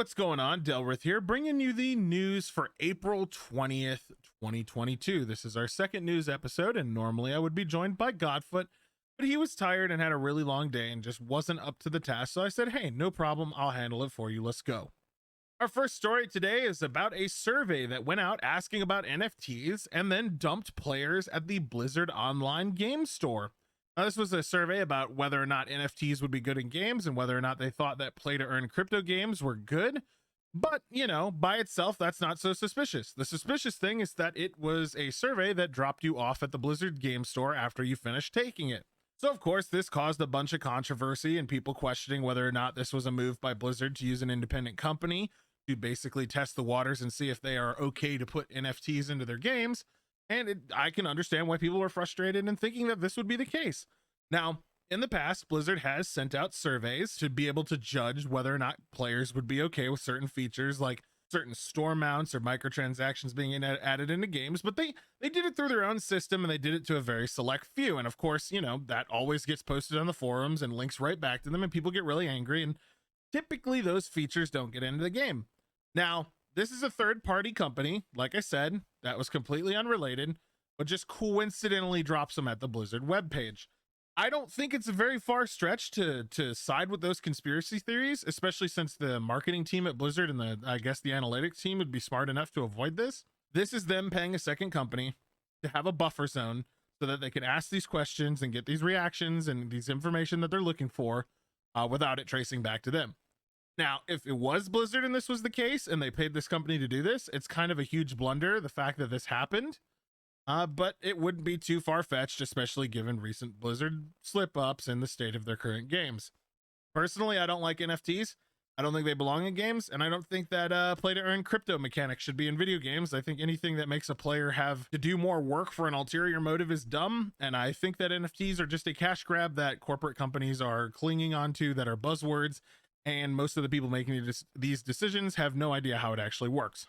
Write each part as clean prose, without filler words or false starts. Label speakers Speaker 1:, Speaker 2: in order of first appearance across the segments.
Speaker 1: What's going on? Delrith here, bringing you the news for April 20th, 2022. This is our second news episode, and normally I would be joined by Godfoot, but he was tired and had a really long day and just wasn't up to the task, so I said, hey, no problem, I'll handle it for you, let's go. Our first story today is about a survey that went out asking about NFTs and then dumped players at the Blizzard online game store. Now, this was a survey about whether or not NFTs would be good in games and whether or not they thought that play-to-earn crypto games were good. But, you know, by itself, that's not so suspicious. The suspicious thing is that it was a survey that dropped you off at the Blizzard game store after you finished taking it. So, of course, this caused a bunch of controversy and people questioning whether or not this was a move by Blizzard to use an independent company to basically test the waters and see if they are okay to put NFTs into their games. And I can understand why people were frustrated and thinking that this would be the case. Now, in the past, Blizzard has sent out surveys to be able to judge whether or not players would be okay with certain features like certain store mounts or microtransactions being added into games, but they did it through their own system and they did it to a very select few. And of course, you know, that always gets posted on the forums and links right back to them and people get really angry. And typically those features don't get into the game. Now, this is a third-party company, like I said, that was completely unrelated, but just coincidentally drops them at the Blizzard webpage. I don't think it's a very far stretch to side with those conspiracy theories, especially since the marketing team at Blizzard and I guess the analytics team would be smart enough to avoid this. This is them paying a second company to have a buffer zone so that they can ask these questions and get these reactions and these information that they're looking for without it tracing back to them. Now, if it was Blizzard and this was the case and they paid this company to do this, it's kind of a huge blunder, the fact that this happened. But it wouldn't be too far-fetched, especially given recent Blizzard slip-ups and the state of their current games. Personally, I don't like NFTs. I don't think they belong in games, and I don't think that play-to-earn crypto mechanics should be in video games. I think anything that makes a player have to do more work for an ulterior motive is dumb, and I think that NFTs are just a cash grab that corporate companies are clinging onto that are buzzwords, and most of the people making these decisions have no idea how it actually works.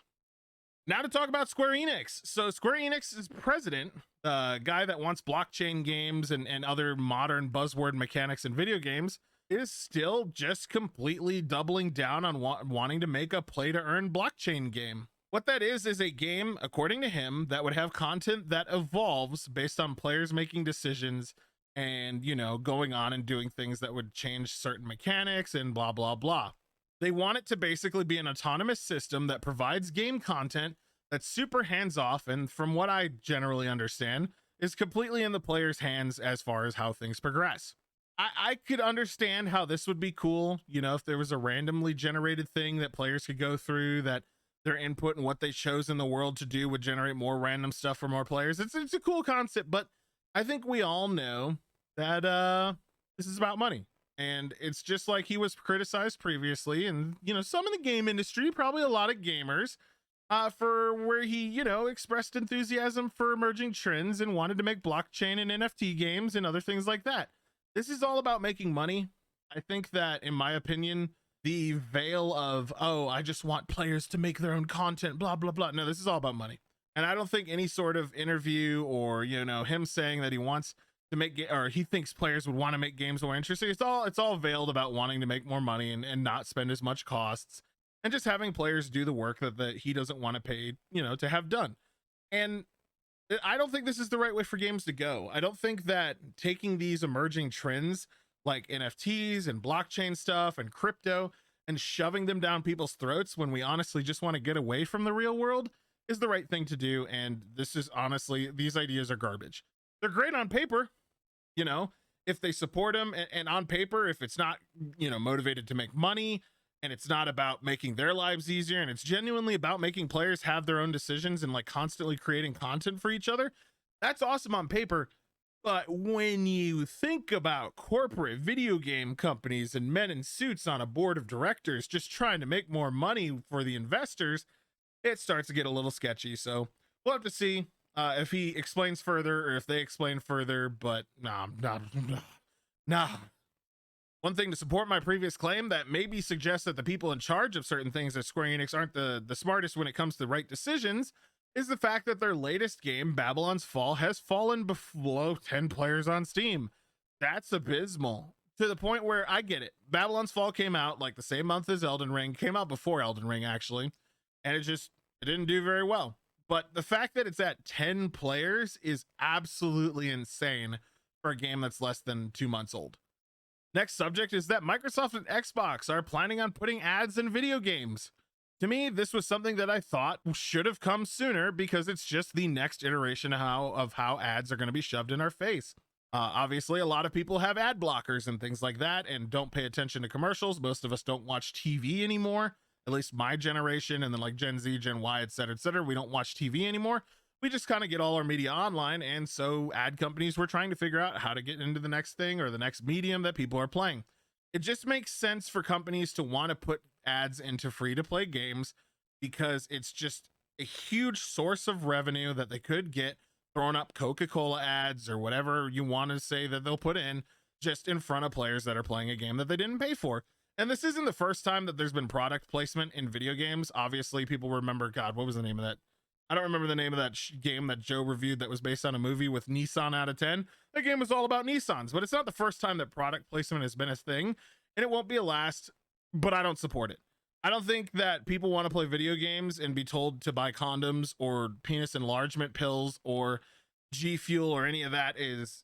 Speaker 1: Now to talk about Square Enix. So Square Enix's president, the guy that wants blockchain games and other modern buzzword mechanics in video games, is still just completely doubling down on wanting to make a play-to-earn blockchain game. What that is a game, according to him, that would have content that evolves based on players making decisions and, you know, going on and doing things that would change certain mechanics and blah, blah, blah. They want it to basically be an autonomous system that provides game content that's super hands-off and, from what I generally understand, is completely in the player's hands as far as how things progress. I could understand how this would be cool, you know, if there was a randomly generated thing that players could go through, that their input and what they chose in the world to do would generate more random stuff for more players. It's a cool concept, but I think we all know that this is about money. And it's just like he was criticized previously, and, you know, some in the game industry, probably a lot of gamers, for where he, you know, expressed enthusiasm for emerging trends and wanted to make blockchain and NFT games and other things like that. This is all about making money. I think that, in my opinion, the veil of, oh, I just want players to make their own content, blah, blah, blah. No, this is all about money. And I don't think any sort of interview or, you know, him saying that he wants to make, or he thinks players would want to make games more interesting. It's all veiled about wanting to make more money and not spend as much costs and just having players do the work that he doesn't want to pay, you know, to have done. And I don't think this is the right way for games to go. I don't think that taking these emerging trends like NFTs and blockchain stuff and crypto and shoving them down people's throats when we honestly just want to get away from the real world is the right thing to do. And this is honestly, these ideas are garbage. They're great on paper, you know, if they support them, and on paper, if it's not, you know, motivated to make money and it's not about making their lives easier and it's genuinely about making players have their own decisions and like constantly creating content for each other, that's awesome on paper. But when you think about corporate video game companies and men in suits on a board of directors just trying to make more money for the investors, it starts to get a little sketchy. So we'll have to see if he explains further or if they explain further, but nah. One thing to support my previous claim that maybe suggests that the people in charge of certain things at Square Enix aren't the smartest when it comes to the right decisions is the fact that their latest game, Babylon's Fall, has fallen below 10 players on Steam. That's abysmal. to the point where I get it. Babylon's Fall came out like the same month as Elden Ring, came out before Elden Ring actually, and it didn't do very well. But the fact that it's at 10 players is absolutely insane for a game that's less than 2 months old. Next subject is that Microsoft and Xbox are planning on putting ads in video games. To me, this was something that I thought should have come sooner because it's just the next iteration of how ads are going to be shoved in our face. Obviously, a lot of people have ad blockers and things like that and don't pay attention to commercials. Most of us don't watch TV anymore, at least my generation, and then like Gen Z, Gen Y, et cetera, we don't watch TV anymore. We just kind of get all our media online, and so ad companies were trying to figure out how to get into the next thing or the next medium that people are playing. It just makes sense for companies to want to put ads into free-to-play games because it's just a huge source of revenue that they could get throwing up Coca-Cola ads or whatever you want to say that they'll put in just in front of players that are playing a game that they didn't pay for. And this isn't the first time that there's been product placement in video games. Obviously, people remember, God, what was the name of that? I don't remember the name of that game that Joe reviewed that was based on a movie with Nissan out of 10. That game was all about Nissans, but it's not the first time that product placement has been a thing, and it won't be a last, but I don't support it. I don't think that people want to play video games and be told to buy condoms or penis enlargement pills or G Fuel or any of that is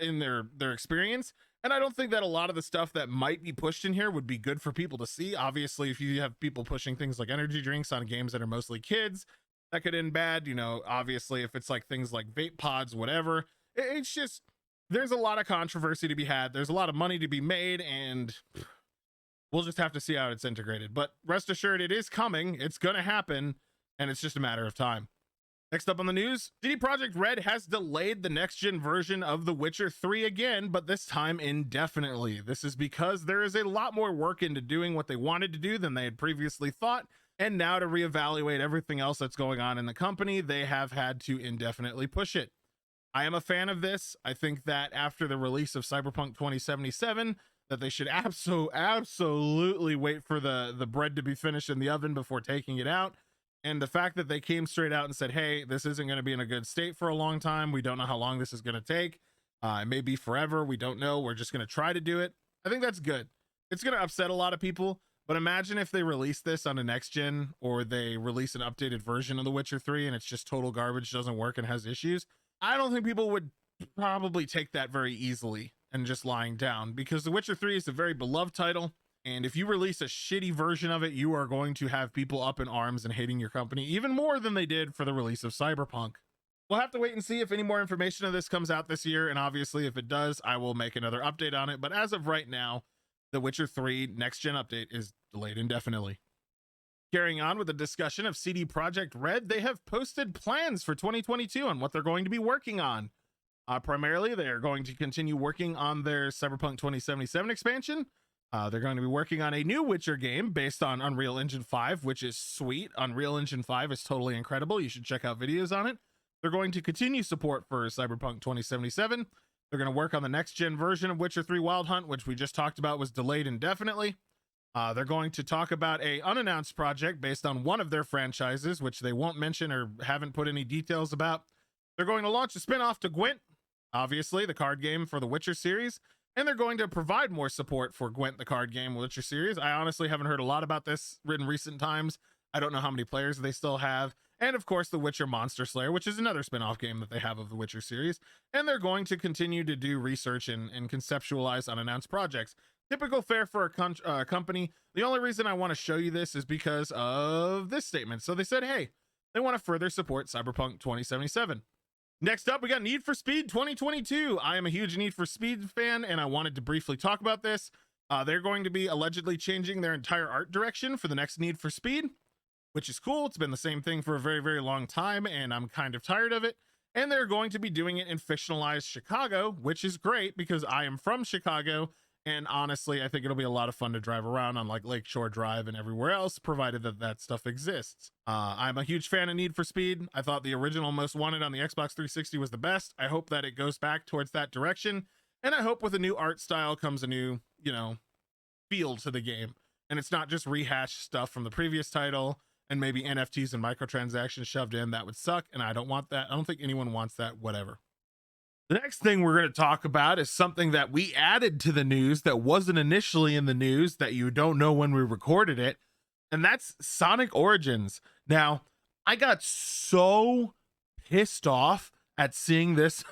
Speaker 1: in their experience. And I don't think that a lot of the stuff that might be pushed in here would be good for people to see. Obviously, if you have people pushing things like energy drinks on games that are mostly kids, that could end bad. You know, obviously, if it's like things like vape pods, whatever, it's just, there's a lot of controversy to be had. There's a lot of money to be made, and we'll just have to see how it's integrated. But rest assured, it is coming. It's going to happen, and it's just a matter of time. Next up on the news, CD Projekt Red has delayed the next-gen version of The Witcher 3 again, but this time indefinitely. This is because there is a lot more work into doing what they wanted to do than they had previously thought, and now to reevaluate everything else that's going on in the company, they have had to indefinitely push it. I am a fan of this. I think that after the release of Cyberpunk 2077, that they should absolutely wait for the bread to be finished in the oven before taking it out. And the fact that they came straight out and said, hey, this isn't going to be in a good state for a long time. We don't know how long this is going to take. It may be forever. We don't know. We're just going to try to do it. I think that's good. It's going to upset a lot of people. But imagine if they release this on a next gen, or they release an updated version of The Witcher 3 and it's just total garbage, doesn't work, and has issues. I don't think people would probably take that very easily and just lying down, because The Witcher 3 is a very beloved title. And if you release a shitty version of it, you are going to have people up in arms and hating your company even more than they did for the release of Cyberpunk. We'll have to wait and see if any more information of this comes out this year. And obviously, if it does, I will make another update on it. But as of right now, The Witcher 3 next gen update is delayed indefinitely. Carrying on with the discussion of CD Projekt Red, they have posted plans for 2022 on what they're going to be working on. Primarily, they are going to continue working on their Cyberpunk 2077 expansion. They're going to be working on a new Witcher game based on Unreal Engine 5, which is sweet. Unreal Engine 5 is totally incredible. You should check out videos on it. They're going to continue support for Cyberpunk 2077. They're going to work on the next gen version of Witcher 3 Wild Hunt, which we just talked about was delayed indefinitely. They're going to talk about a unannounced project based on one of their franchises, which they won't mention or haven't put any details about. They're going to launch a spin-off to Gwent, obviously the card game for the Witcher series. And they're going to provide more support for Gwent, the card game Witcher series. I honestly haven't heard a lot about this in recent times. I don't know how many players they still have. And of course, the Witcher Monster Slayer, which is another spin-off game that they have of the Witcher series. And they're going to continue to do research and conceptualize unannounced projects. Typical fare for a company. The only reason I want to show you this is because of this statement. So they said, hey, they want to further support Cyberpunk 2077. Next up, we got Need for Speed 2022. I am a huge Need for Speed fan, and I wanted to briefly talk about this. They're going to be allegedly changing their entire art direction for the next Need for Speed, which is cool. It's been the same thing for a very, very long time, and I'm kind of tired of it. And they're going to be doing it in fictionalized Chicago, which is great because I am from Chicago. And honestly, I think it'll be a lot of fun to drive around on like Lakeshore Drive and everywhere else, provided that that stuff exists. I'm a huge fan of Need for Speed. I thought the original Most Wanted on the Xbox 360 was the best. I hope that it goes back towards that direction. And I hope with a new art style comes a new, feel to the game. And it's not just rehashed stuff from the previous title and maybe NFTs and microtransactions shoved in. That would suck. And I don't want that. I don't think anyone wants that, whatever. The next thing we're going to talk about is something that we added to the news that wasn't initially in the news, that you don't know when we recorded it, and that's Sonic Origins. Now, I got so pissed off at seeing this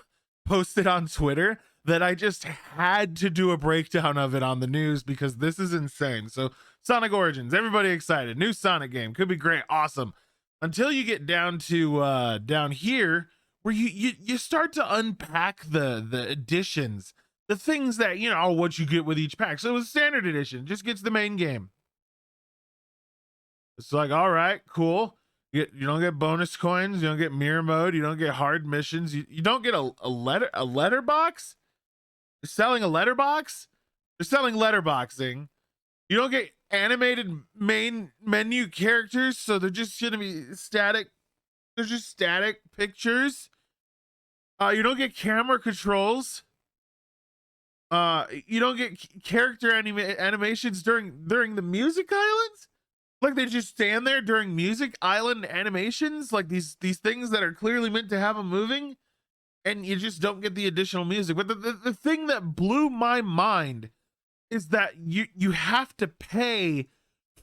Speaker 1: posted on Twitter that I just had to do a breakdown of it on the news because this is insane. So, Sonic Origins, everybody excited. New Sonic game, could be great, awesome. Until you get down to down here, where you start to unpack the additions, the things that, you know, what you get with each pack. So it was standard edition, just gets the main game. It's like, all right, cool. You don't get bonus coins, you don't get mirror mode, you don't get hard missions, you don't get a letterbox. They're selling a letterbox. They're selling letterboxing. You don't get animated main menu characters, so they're just gonna be static. They're just static pictures. You don't get camera controls. You don't get character animations during the music islands. Like, they just stand there during music island animations, like these things that are clearly meant to have them moving, and you just don't get the additional music. But the thing that blew my mind is that you have to pay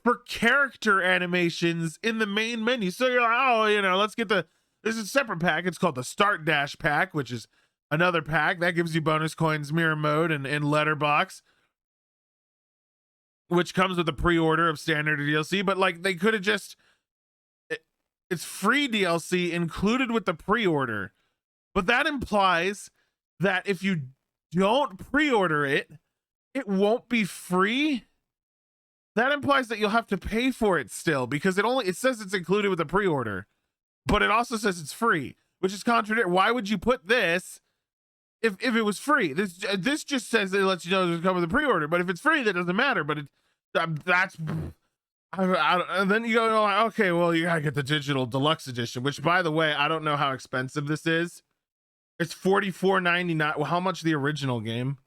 Speaker 1: for character animations in the main menu. So you're like, oh, you know, let's get there's a separate pack. It's called the Start Dash pack, which is another pack that gives you bonus coins, mirror mode, and letterbox, which comes with a pre-order of standard DLC. But like, they could have just, it's free DLC included with the pre-order. But that implies that if you don't pre-order it, it won't be free. That implies that you'll have to pay for it still, because it says it's included with the pre-order, but it also says it's free, which is contradictory. Why would you put this if it was free? This just says it lets you know it's come with a pre-order, but if it's free, that doesn't matter. But that's and then you go, okay, well, you gotta get the digital deluxe edition, which, by the way, I don't know how expensive this is. It's $44.99. Well, how much the original game?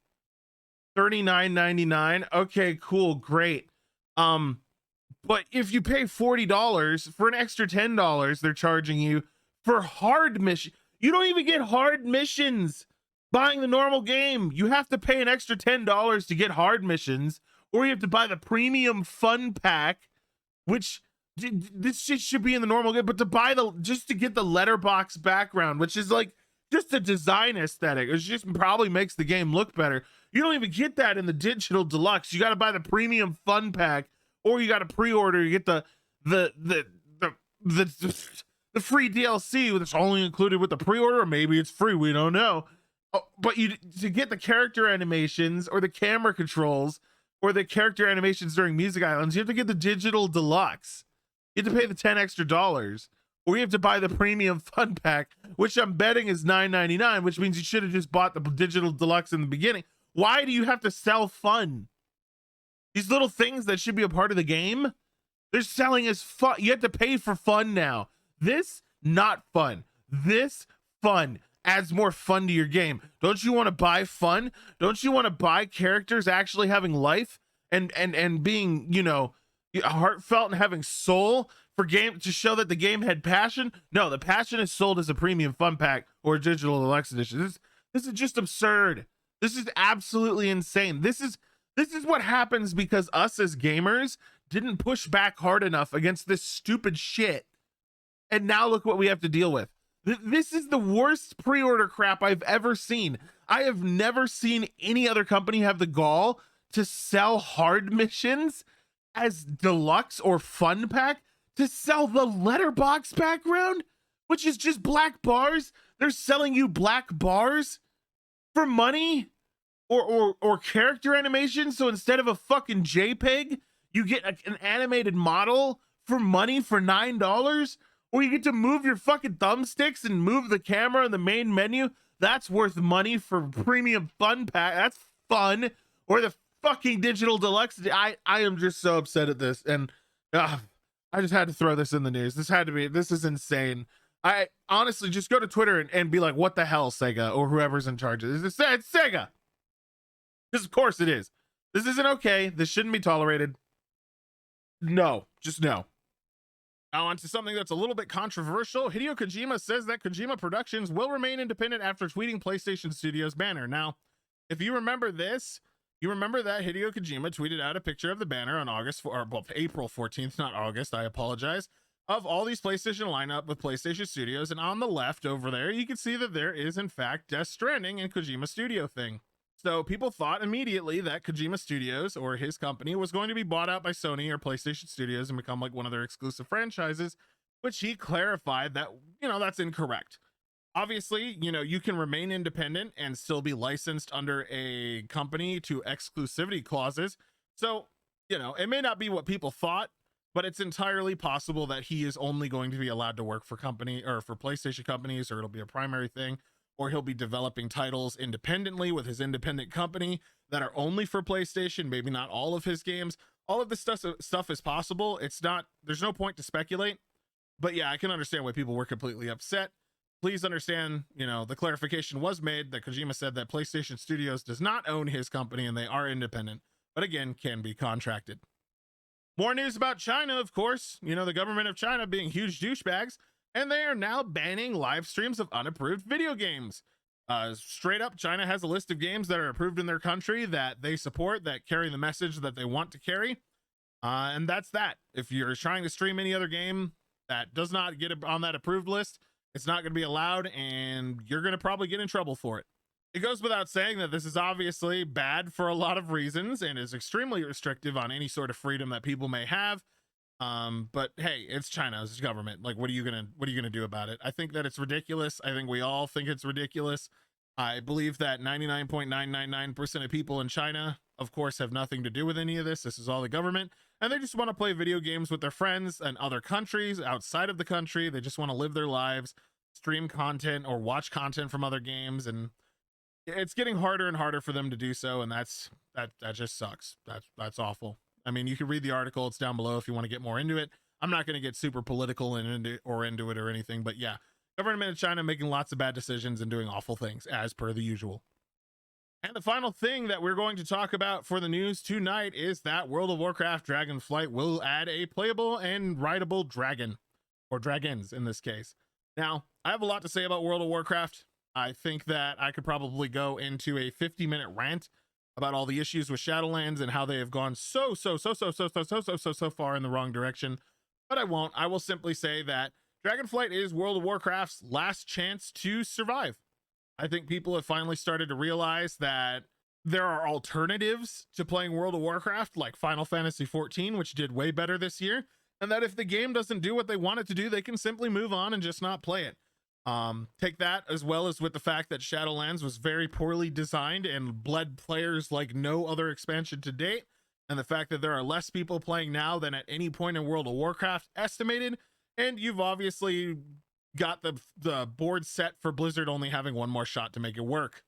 Speaker 1: $39.99. Okay, cool, great. But if you pay $40 for an extra $10, they're charging you for hard mission. You don't even get hard missions buying the normal game. You have to pay an extra $10 to get hard missions, or you have to buy the premium fun pack, which this shit should be in the normal game. But to buy just to get the letterbox background, which is like just a design aesthetic, it just probably makes the game look better. You don't even get that in the digital deluxe. You got to buy the premium fun pack, or you got to pre-order. You get the free DLC that's only included with the pre-order, or maybe it's free. We don't know. Oh, but to get the character animations or the camera controls or the character animations during music islands, you have to get the digital deluxe. You have to pay the $10 extra, or you have to buy the premium fun pack, which I'm betting is $9.99, which means you should have just bought the digital deluxe in the beginning. Why do you have to sell fun? These little things that should be a part of the game, they're selling as fun. You have to pay for fun now. This, not fun. This, fun. Adds more fun to your game. Don't you want to buy fun? Don't you want to buy characters actually having life and being, you know, heartfelt and having soul for game, to show that the game had passion? No, the passion is sold as a premium fun pack or digital deluxe edition. This is just absurd. This is absolutely insane. This is what happens because us as gamers didn't push back hard enough against this stupid shit. And now look what we have to deal with. This is the worst pre-order crap I've ever seen. I have never seen any other company have the gall to sell hard missions as deluxe or fun pack, to sell the letterbox background, which is just black bars. They're selling you black bars for money, or character animation. So instead of a fucking JPEG, you get an animated model for money for $9, or you get to move your fucking thumbsticks and move the camera in the main menu. That's worth money for premium fun pack. That's fun. Or the fucking digital deluxe. I am just so upset at this, and I just had to throw this in the news. This is insane. I honestly just go to Twitter and be like, what the hell, Sega, or whoever's in charge of this. It's Sega. Because of course it is. This isn't okay. This shouldn't be tolerated. No, just no. Now on to something that's a little bit controversial. Hideo Kojima says that Kojima Productions will remain independent after tweeting PlayStation Studios banner. Now, if you remember this, you remember that Hideo Kojima tweeted out a picture of the banner on April 14th, not August, I apologize, of all these PlayStation lineup with PlayStation Studios. And on the left over there, you can see that there is in fact Death Stranding and Kojima Studio thing. So people thought immediately that Kojima Studios, or his company, was going to be bought out by Sony or PlayStation Studios and become like one of their exclusive franchises, which he clarified that, that's incorrect. Obviously, you can remain independent and still be licensed under a company to exclusivity clauses. So, it may not be what people thought, but it's entirely possible that he is only going to be allowed to work for company or for PlayStation companies, or it'll be a primary thing, or he'll be developing titles independently with his independent company that are only for PlayStation, maybe not all of his games. All of this stuff is possible. There's no point to speculate, but yeah, I can understand why people were completely upset. Please understand, the clarification was made that Kojima said that PlayStation Studios does not own his company and they are independent, but again, can be contracted. More news about China, of course, the government of China being huge douchebags, and they are now banning live streams of unapproved video games. Straight up, China has a list of games that are approved in their country that they support, that carry the message that they want to carry. And that's that. If you're trying to stream any other game that does not get on that approved list, it's not going to be allowed, and you're going to probably get in trouble for it. It goes without saying that this is obviously bad for a lot of reasons and is extremely restrictive on any sort of freedom that people may have. But hey, it's China, it's government. Like, what are you gonna do about it? I think that it's ridiculous. I think we all think it's ridiculous. I believe that 99.999% of people in China, of course, have nothing to do with any of this. This is all the government, and they just want to play video games with their friends and other countries outside of the country. They just want to live their lives, stream content or watch content from other games, and it's getting harder and harder for them to do so, and that just sucks. That's awful. I mean, you can read the article, it's down below if you want to get more into it. I'm not going to get super political into it or anything, but yeah, government of China making lots of bad decisions and doing awful things as per the usual. And the final thing that we're going to talk about for the news tonight is that World of Warcraft Dragonflight will add a playable and rideable dragon, or dragons in this case. Now, I have a lot to say about World of Warcraft. I think that I could probably go into a 50-minute rant about all the issues with Shadowlands and how they have gone so far in the wrong direction, but I won't. I will simply say that Dragonflight is World of Warcraft's last chance to survive. I think people have finally started to realize that there are alternatives to playing World of Warcraft, like Final Fantasy XIV, which did way better this year, and that if the game doesn't do what they want it to do, they can simply move on and just not play it. Take that as well as with the fact that Shadowlands was very poorly designed and bled players like no other expansion to date, and the fact that there are less people playing now than at any point in World of Warcraft estimated, and you've obviously got the board set for Blizzard only having one more shot to make it work.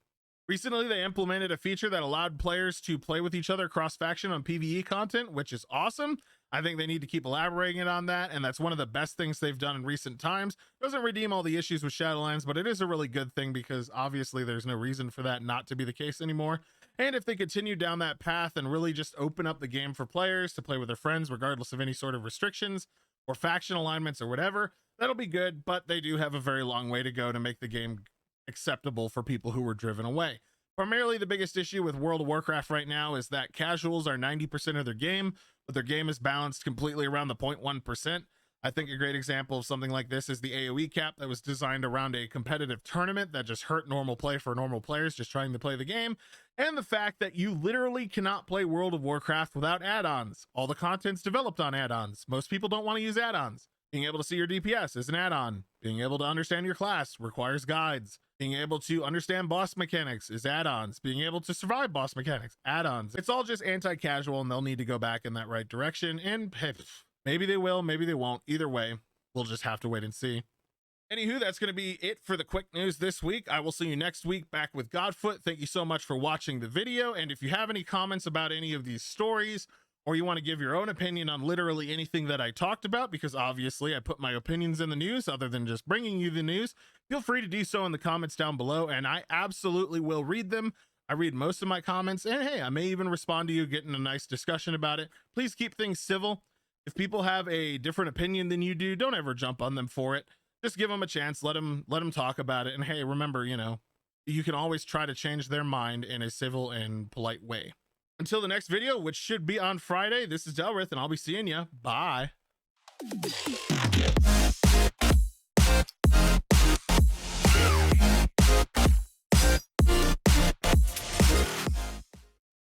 Speaker 1: Recently, they implemented a feature that allowed players to play with each other cross-faction on PvE content, which is awesome. I think they need to keep elaborating on that, and that's one of the best things they've done in recent times. Doesn't redeem all the issues with Shadowlands, but it is a really good thing because obviously there's no reason for that not to be the case anymore. And if they continue down that path and really just open up the game for players to play with their friends regardless of any sort of restrictions or faction alignments or whatever, that'll be good, but they do have a very long way to go to make the game acceptable for people who were driven away. Primarily, the biggest issue with World of Warcraft right now is that casuals are 90% of their game, but their game is balanced completely around the 0.1%. I think a great example of something like this is the AoE cap that was designed around a competitive tournament that just hurt normal play for normal players just trying to play the game, and the fact that you literally cannot play World of Warcraft without add-ons. All the content's developed on add-ons. Most people don't want to use add-ons. Being able to see your DPS is an add-on. Being able to understand your class requires guides. Being able to understand boss mechanics is add-ons. Being able to survive boss mechanics, add-ons. It's all just anti-casual, and they'll need to go back in that right direction. And hey, maybe they will, maybe they won't. Either way, we'll just have to wait and see. Anywho, that's going to be it for the quick news this week. I will see you next week back with Godfoot. Thank you so much for watching the video. And if you have any comments about any of these stories, or you want to give your own opinion on literally anything that I talked about, because obviously I put my opinions in the news other than just bringing you the news, feel free to do so in the comments down below, and I absolutely will read them. I read most of my comments, and hey, I may even respond to you, getting a nice discussion about it. Please keep things civil. If people have a different opinion than you do, don't ever jump on them for it. Just give them a chance. Let them talk about it. And hey, remember, you know, you can always try to change their mind in a civil and polite way. Until the next video, which should be on Friday, this is Delrith, and I'll be seeing ya. Bye.